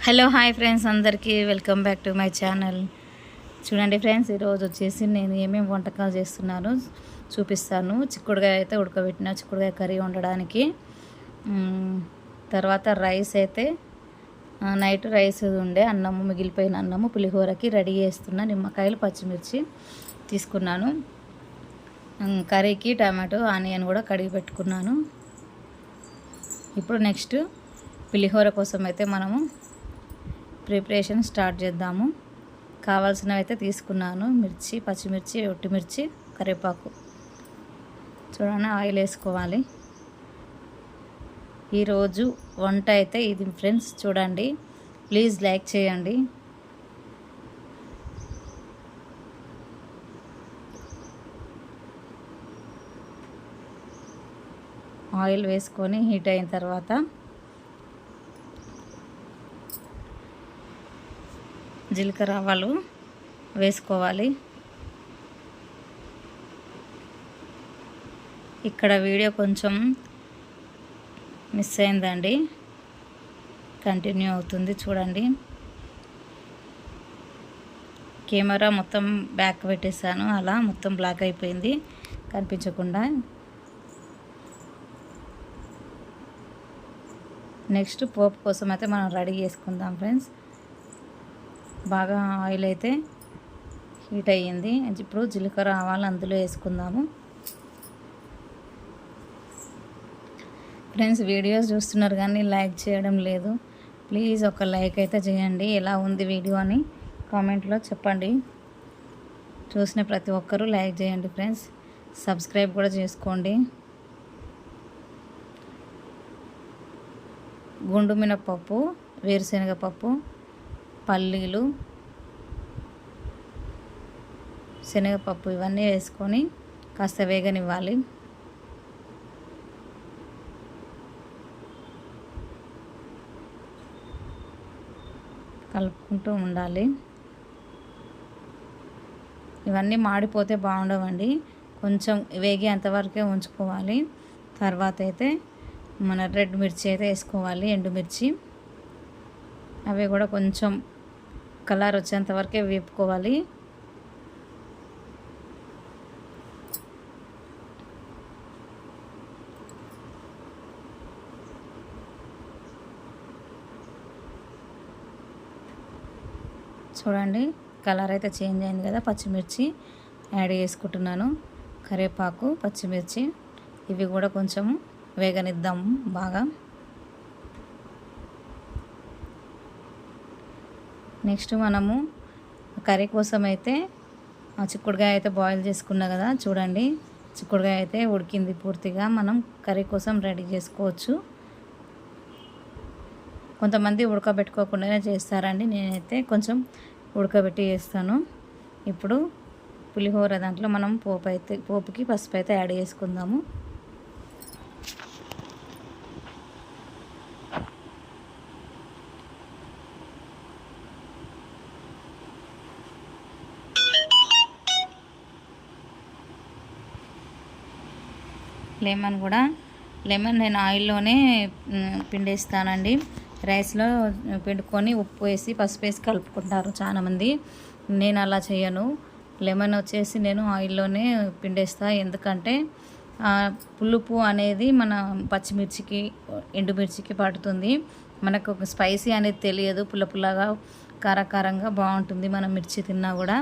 Hello hi friends, అందరికీ welcome back to my channel. చూడండి friends, ఈరోజు వచ్చేసి నేను ఏమేమి వంటకాలు చేస్తున్నాను చూపిస్తాను. చిక్కుడుకాయ అయితే ఉడకబెట్టిన చిక్కుడుకాయ కర్రీ వండడానికి. తర్వాత రైస్ అయితే నైట్ రైస్ ఉండే అన్నము, మిగిలిపోయిన అన్నము పులిహోరకి రెడీ చేస్తున్నా. నిమ్మకాయలు, పచ్చిమిర్చి తీసుకున్నాను. కర్రీకి టమాటో, ఆనియన్ కూడా కడిగి పెట్టుకున్నాను. ఇప్పుడు నెక్స్ట్ పులిహోర కోసం అయితే మనము ప్రిపరేషన్ స్టార్ట్ చేద్దాము. కావాల్సినవి అయితే తీసుకున్నాను. మిర్చి, పచ్చిమిర్చి, ఒట్టిమిర్చి, కరివేపాకు. చూడండి, ఆయిల్ వేసుకోవాలి. ఈరోజు వంట అయితే ఇది ఫ్రెండ్స్. చూడండి, ప్లీజ్ లైక్ చేయండి. ఆయిల్ వేసుకొని హీట్ అయిన తర్వాత జీలకర్ర, ఆవాలు వేసుకోవాలి. ఇక్కడ వీడియో కొంచెం మిస్ అయిందండి, కంటిన్యూ అవుతుంది చూడండి. కెమెరా మొత్తం బ్యాక్ పెట్టేశాను, అలా మొత్తం బ్లాక్ అయిపోయింది కనిపించకుండా. నెక్స్ట్ పోపు కోసం అయితే మనం రెడీ చేసుకుందాం ఫ్రెండ్స్. బాగా ఆయిల్ అయితే హీట్ అయ్యింది. ఇప్పుడు జీలకర్ర, ఆవాలు అందులో వేసుకుందాము. ఫ్రెండ్స్, వీడియోస్ చూస్తున్నారు కానీ లైక్ చేయడం లేదు. ప్లీజ్ ఒక లైక్ అయితే చేయండి. ఎలా ఉంది వీడియో అని కామెంట్లో చెప్పండి. చూసిన ప్రతి ఒక్కరూ లైక్ చేయండి ఫ్రెండ్స్. సబ్స్క్రైబ్ కూడా చేసుకోండి. గుండు మినపప్పు, వేరుశనగ పప్పు, పల్లీలు, శనగపప్పు ఇవన్నీ వేసుకొని కాస్త వేగనివ్వాలి. కలుపుకుంటూ ఉండాలి. ఇవన్నీ మాడిపోతే బాగుండవండి, కొంచెం వేగేంతవరకే ఉంచుకోవాలి. తర్వాత అయితే మన రెడ్ మిర్చి అయితే వేసుకోవాలి, ఎండుమిర్చి. అవి కూడా కొంచెం కలర్ వచ్చేంత వరకే వేపుకోవాలి. చూడండి, కలర్ అయితే చేంజ్ అయింది కదా. పచ్చిమిర్చి యాడ్ చేసుకుంటున్నాను, కరివేపాకు, పచ్చిమిర్చి ఇవి కూడా కొంచెం వేగనిద్దాము బాగా. నెక్స్ట్ మనము కర్రీ కోసం అయితే చిక్కుడుకాయ అయితే బాయిల్ చేసుకున్నా కదా. చూడండి, చిక్కుడుకాయ అయితే ఉడికింది పూర్తిగా. మనం కర్రీ కోసం రెడీ చేసుకోవచ్చు. కొంతమంది ఉడకబెట్టుకోకుండానే చేస్తారండి, నేనైతే కొంచెం ఉడకబెట్టి చేస్తాను. ఇప్పుడు పులిహోర దాంట్లో మనం పోపుకి పసుపు అయితే యాడ్ చేసుకుందాము. లెమన్ నేను ఆయిల్లోనే పిండేస్తానండి. రైస్లో పిండుకొని ఉప్పు వేసి, పసుపు వేసి కలుపుకుంటారు చాలామంది. నేను అలా చేయను. లెమన్ వచ్చేసి నేను ఆయిల్లోనే పిండేస్తా. ఎందుకంటే పులుపు అనేది మన పచ్చిమిర్చికి, ఎండుమిర్చికి పడుతుంది. మనకు ఒక స్పైసీ అనేది తెలియదు, పుల్లగా కారంగా బాగుంటుంది మనం మిర్చి తిన్నా కూడా.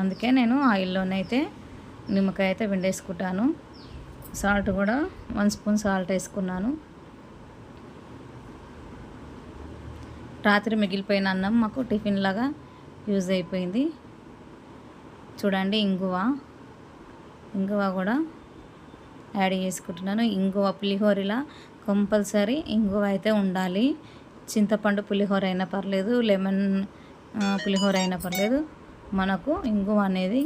అందుకే నేను ఆయిల్లోనే అయితే నిమ్మకాయ అయితే పిండేసుకుంటాను. సాల్ట్ కూడా 1 స్పూన్ సాల్ట్ వేసుకున్నాను. రాత్రి మిగిలిపోయిన అన్నం మాకు టిఫిన్ లాగా యూజ్ అయిపోయింది. చూడండి, ఇంగువ కూడా యాడ్ చేసుకుంటున్నాను. ఇంగువ పులిహోరలా కంపల్సరీ ఇంగువ అయితే ఉండాలి. చింతపండు పులిహోర అయినా పర్లేదు, లెమన్ పులిహోర అయినా పర్లేదు, మనకు ఇంగువ అనేది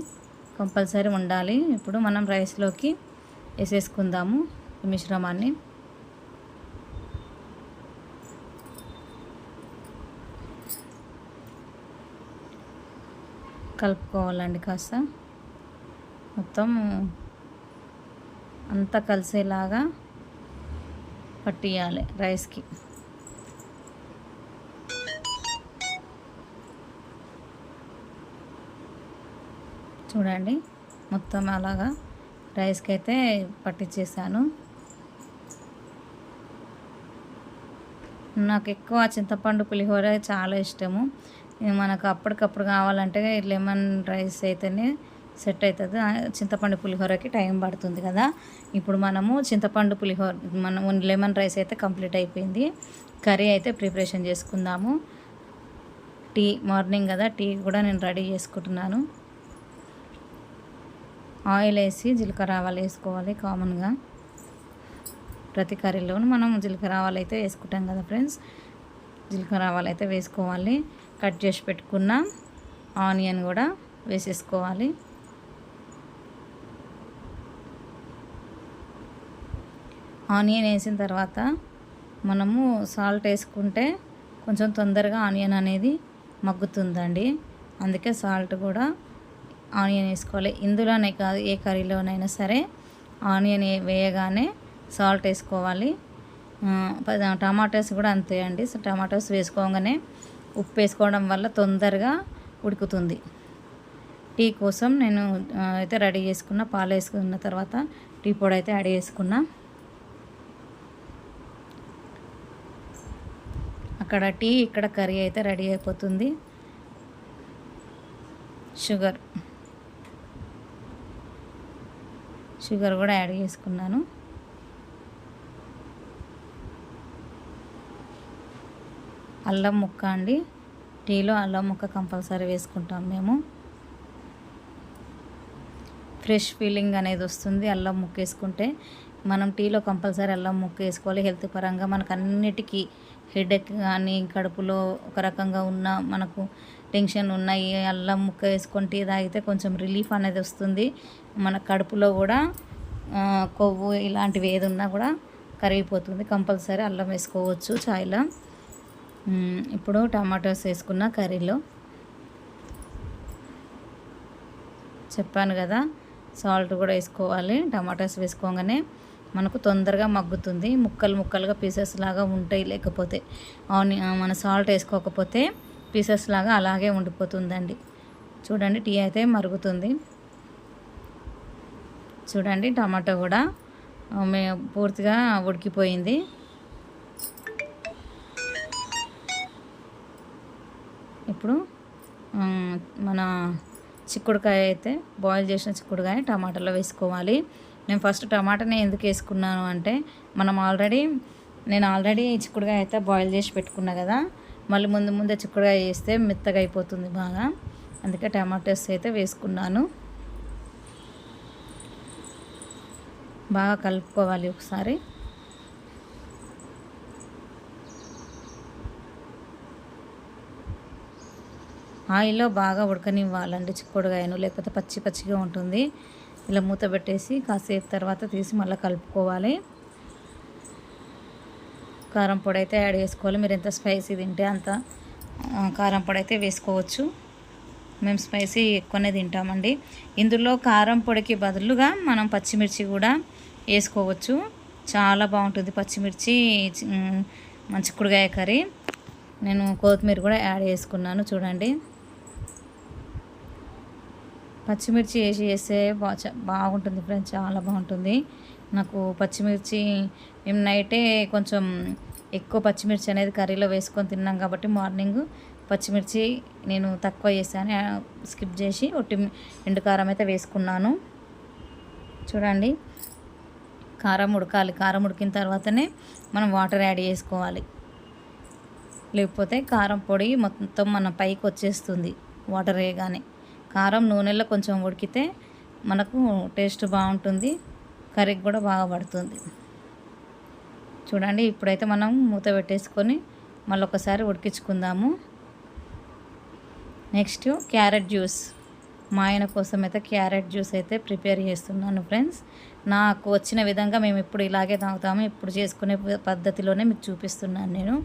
కంపల్సరీ ఉండాలి. ఇప్పుడు మనం రైస్లోకి వేసేసుకుందాము ఈ మిశ్రమాన్ని. కలుపుకోవాలండి, కాస్త మొత్తం అంతా కలిసేలాగా పట్టియాలి రైస్కి. చూడండి మొత్తం అలాగా రైస్కి అయితే పట్టించేసాను. నాకు ఎక్కువ చింతపండు పులిహోర చాలా ఇష్టము. మనకు అప్పటికప్పుడు కావాలంటే లెమన్ రైస్ అయితేనే సెట్ అవుతుంది. చింతపండు పులిహోరకి టైం పడుతుంది కదా. ఇప్పుడు మనము చింతపండు పులిహోర లెమన్ రైస్ అయితే కంప్లీట్ అయిపోయింది. కర్రీ అయితే ప్రిపరేషన్ చేసుకుందాము. టీ మార్నింగ్ కదా, టీ కూడా నేను రెడీ చేసుకుంటున్నాను. ఆయిల్ వేసి జీలకర్ర ఆవాలు వేసుకోవాలి. కామన్గా ప్రతి కర్రీలోనూ మనం జీలకర్ర ఆవాలు అయితే వేసుకుంటాం కదా ఫ్రెండ్స్. జీలకర్ర ఆవాలు అయితే వేసుకోవాలి. కట్ చేసి పెట్టుకున్న ఆనియన్ కూడా వేసేసుకోవాలి. ఆనియన్ వేసిన తర్వాత మనము సాల్ట్ వేసుకుంటే కొంచెం తొందరగా ఆనియన్ అనేది మగ్గుతుందండి. అందుకే సాల్ట్ కూడా ఆనియన్ వేసుకోవాలి. ఇందులోనే కాదు, ఏ కర్రీలోనైనా సరే ఆనియన్ వేయగానే సాల్ట్ వేసుకోవాలి. టమాటాస్ కూడా అంతే అండి. టమాటాస్ వేసుకోగానే ఉప్పు వేసుకోవడం వల్ల తొందరగా ఉడుకుతుంది. టీ కోసం నేను అయితే రెడీ చేసుకున్న, పాలు వేసుకున్న తర్వాత టీ పొడి అయితే యాడ్ చేసుకున్నా. అక్కడ టీ, ఇక్కడ కర్రీ అయితే రెడీ అయిపోతుంది. షుగర్ కూడా యాడ్ చేసుకున్నాను. అల్లం ముక్క అండి. టీలో అల్లం ముక్క కంపల్సరీ వేసుకుంటాం మేము. ఫ్రెష్ ఫీలింగ్ అనేది వస్తుంది అల్లం ముక్క వేసుకుంటే. మనం టీలో కంపల్సరీ అల్లం ముక్క వేసుకోవాలి. హెల్త్ పరంగా మనకు అన్నిటికీ హెడేక్ కానీ, కడుపులో ఒక రకంగా ఉన్న మనకు టెన్షన్ ఉన్నాయి, అల్లం ముక్క వేసుకొని టీ తాగితే కొంచెం రిలీఫ్ అనేది వస్తుంది. మన కడుపులో కూడా కొవ్వు ఇలాంటివి ఏది ఉన్నా కూడా కరిగిపోతుంది. కంపల్సరీ అల్లం వేసుకోవచ్చు చాయ్లో. ఇప్పుడు టమాటోస్ వేసుకున్న కర్రీలో చెప్పాను కదా, సాల్ట్ కూడా వేసుకోవాలి. టమాటోస్ వేసుకోగానే మనకు తొందరగా మగ్గుతుంది. ముక్కలుగా పీసెస్ లాగా ఉంటాయి. లేకపోతే మన సాల్ట్ వేసుకోకపోతే పీసెస్ లాగా అలాగే ఉండిపోతుందండి. చూడండి టీ అయితే మరుగుతుంది. చూడండి టమాటో కూడా పూర్తిగా ఉడికిపోయింది. ఇప్పుడు మన చిక్కుడుకాయ అయితే బాయిల్ చేసిన చిక్కుడుకాయ టమాటాలో వేసుకోవాలి. నేను ఫస్ట్ టమాటాని ఎందుకు వేసుకున్నాను అంటే నేను ఆల్రెడీ చిక్కుడుకాయ అయితే బాయిల్ చేసి పెట్టుకున్నా కదా. మళ్ళీ ముందే చిక్కుడుకాయ వేస్తే మెత్తగా అయిపోతుంది బాగా. అందుకే టమాటోస్ అయితే వేసుకున్నాను. బాగా కలుపుకోవాలి ఒకసారి. ఆయిల్లో బాగా ఉడకనివ్వాలండి చిక్కుడుకాయను, లేకపోతే పచ్చిగా ఉంటుంది. ఇలా మూత పెట్టేసి కాసేపు తర్వాత తీసి మళ్ళీ కలుపుకోవాలి. కారం పొడి అయితే యాడ్ చేసుకోవాలి. మీరు ఎంత స్పైసీ తింటే అంత కారం పొడి అయితే వేసుకోవచ్చు. మేము స్పైసీ ఎక్కువనే తింటామండి. ఇందులో కారం పొడికి బదులుగా మనం పచ్చిమిర్చి కూడా వేసుకోవచ్చు. చాలా బాగుంటుంది పచ్చిమిర్చి చిక్కుడుకాయ కర్రీ. నేను కొత్తిమీర కూడా యాడ్ చేసుకున్నాను. చూడండి పచ్చిమిర్చి వేస్తే బాగుంటుంది ఫ్రెండ్స్, చాలా బాగుంటుంది. నాకు పచ్చిమిర్చి మేము నైటే కొంచెం ఎక్కువ పచ్చిమిర్చి అనేది కర్రీలో వేసుకొని తిన్నాం కాబట్టి మార్నింగ్ పచ్చిమిర్చి నేను తక్కువ చేశాను, స్కిప్ చేసి ఎండు కారం అయితే వేసుకున్నాను. చూడండి కారం ఉడకాలి. కారం ఉడికిన తర్వాతనే మనం వాటర్ యాడ్ చేసుకోవాలి. లేకపోతే కారం పొడి మొత్తం మన పైకి వచ్చేస్తుంది వాటర్ వేయగానే. కారం నూనెలో కొంచెం ఉడికితే మనకు టేస్ట్ బాగుంటుంది, కర్రీకి కూడా బాగా పడుతుంది. చూడండి ఇప్పుడైతే మనం మూత పెట్టేసుకొని మళ్ళీ ఒకసారి ఉడికించుకుందాము. Next carrot juice. మా ఆయన కోసం అయితే క్యారెట్ జ్యూస్ అయితే ప్రిపేర్ చేస్తున్నాను ఫ్రెండ్స్. నాకు వచ్చిన విధంగా మేము ఇప్పుడు ఇలాగే తాగుతాము. ఇప్పుడు చేసుకునే పద్ధతిలోనే మీకు చూపిస్తున్నాను నేను.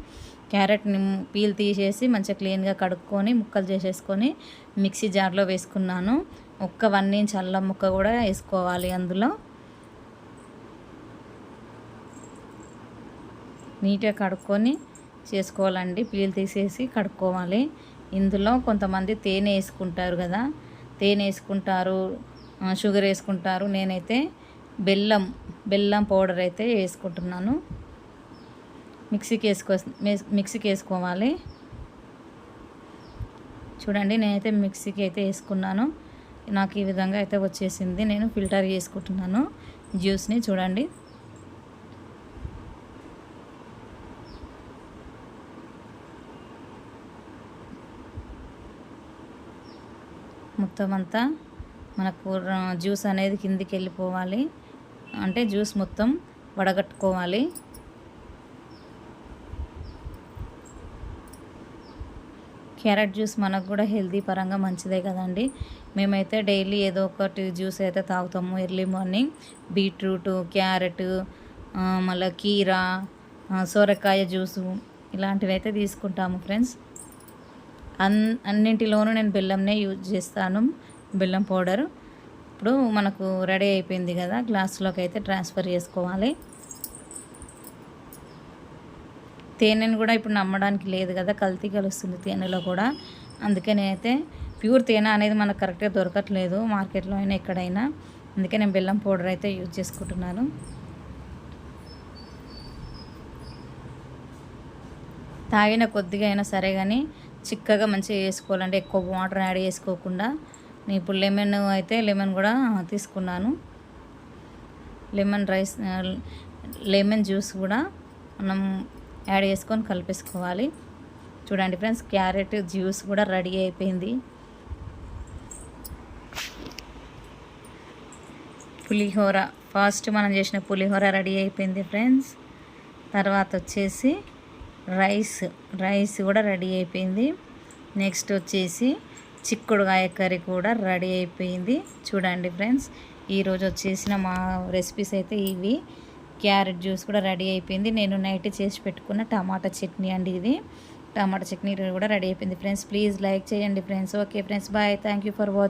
క్యారెట్ని పీల్ తీసేసి మంచిగా క్లీన్గా కడుక్కొని ముక్కలు చేసేసుకొని మిక్సీ జార్లో వేసుకున్నాను. 1 ఇంచ్ అల్లం ముక్క కూడా వేసుకోవాలి. అందులో నీట్గా కడుక్కొని చేసుకోవాలండి. పీల్ తీసేసి కడుక్కోవాలి. ఇందులో కొంతమంది తేనె వేసుకుంటారు కదా, తేనె వేసుకుంటారు, షుగర్ వేసుకుంటారు. నేనైతే బెల్లం పౌడర్ అయితే వేసుకుంటున్నాను. మిక్సీకి వేసుకోవాలి. చూడండి, నేనైతే మిక్సీకి అయితే వేసుకున్నాను. నాకు ఈ విధంగా అయితే వచ్చేసింది. నేను ఫిల్టర్ చేసుకుంటున్నాను జ్యూస్ని. చూడండి, మొత్తం అంతా మనకు జ్యూస్ అనేది కిందికి వెళ్ళిపోవాలి. అంటే జ్యూస్ మొత్తం వడగట్టుకోవాలి. క్యారెట్ జ్యూస్ మనకు కూడా హెల్తీ పరంగా మంచిదే కదండి. మేమైతే డైలీ ఏదో ఒకటి జ్యూస్ అయితే తాగుతాము ఎర్లీ మార్నింగ్. బీట్రూట్, క్యారెట్, మళ్ళీ కీరా, సొరకాయ జ్యూసు ఇలాంటివి అయితే తీసుకుంటాము ఫ్రెండ్స్. అన్నింటిలోనూ నేను బెల్లంనే యూజ్ చేస్తాను, బెల్లం పౌడరు. ఇప్పుడు మనకు రెడీ అయిపోయింది కదా, గ్లాసులోకి అయితే ట్రాన్స్ఫర్ చేసుకోవాలి. తేనెను కూడా ఇప్పుడు నమ్మడానికి లేదు కదా, కల్తీ కలుస్తుంది తేనెలో కూడా. అందుకే నేనైతే ప్యూర్ తేనె అనేది మనకు కరెక్ట్గా దొరకట్లేదు మార్కెట్లో అయినా ఎక్కడైనా. అందుకే నేను బెల్లం పౌడర్ అయితే యూజ్ చేసుకుంటున్నాను. తాగిన కొద్దిగా అయినా సరే కానీ చిక్కగా మంచిగా వేసుకోవాలంటే ఎక్కువ వాటర్ యాడ్ చేసుకోకుండా. నేను ఇప్పుడు లెమన్ కూడా తీసుకున్నాను. లెమన్ జ్యూస్ కూడా మనం యాడ్ చేసుకొని కలిపేసుకోవాలి. చూడండి ఫ్రెండ్స్, క్యారెట్ జ్యూస్ కూడా రెడీ అయిపోయింది. పులిహోర, ఫస్ట్ మనం చేసిన పులిహోర రెడీ అయిపోయింది ఫ్రెండ్స్. తర్వాత వచ్చేసి రైస్ కూడా రెడీ అయిపోయింది. నెక్స్ట్ వచ్చేసి చిక్కుడుకాయ కర్రీ కూడా రెడీ అయిపోయింది. చూడండి ఫ్రెండ్స్, ఈరోజు వచ్చేసిన మా రెసిపీస్ అయితే ఇవి. క్యారెట్ జ్యూస్ కూడా రెడీ అయిపోయింది. నేను నైట్ చేసి పెట్టుకున్న టమాటా చట్నీ అండి ఇది. టమాటా చట్నీ కూడా రెడీ అయిపోయింది ఫ్రెండ్స్. ప్లీజ్ లైక్ చేయండి friends. Okay friends, bye. Thank you for watching.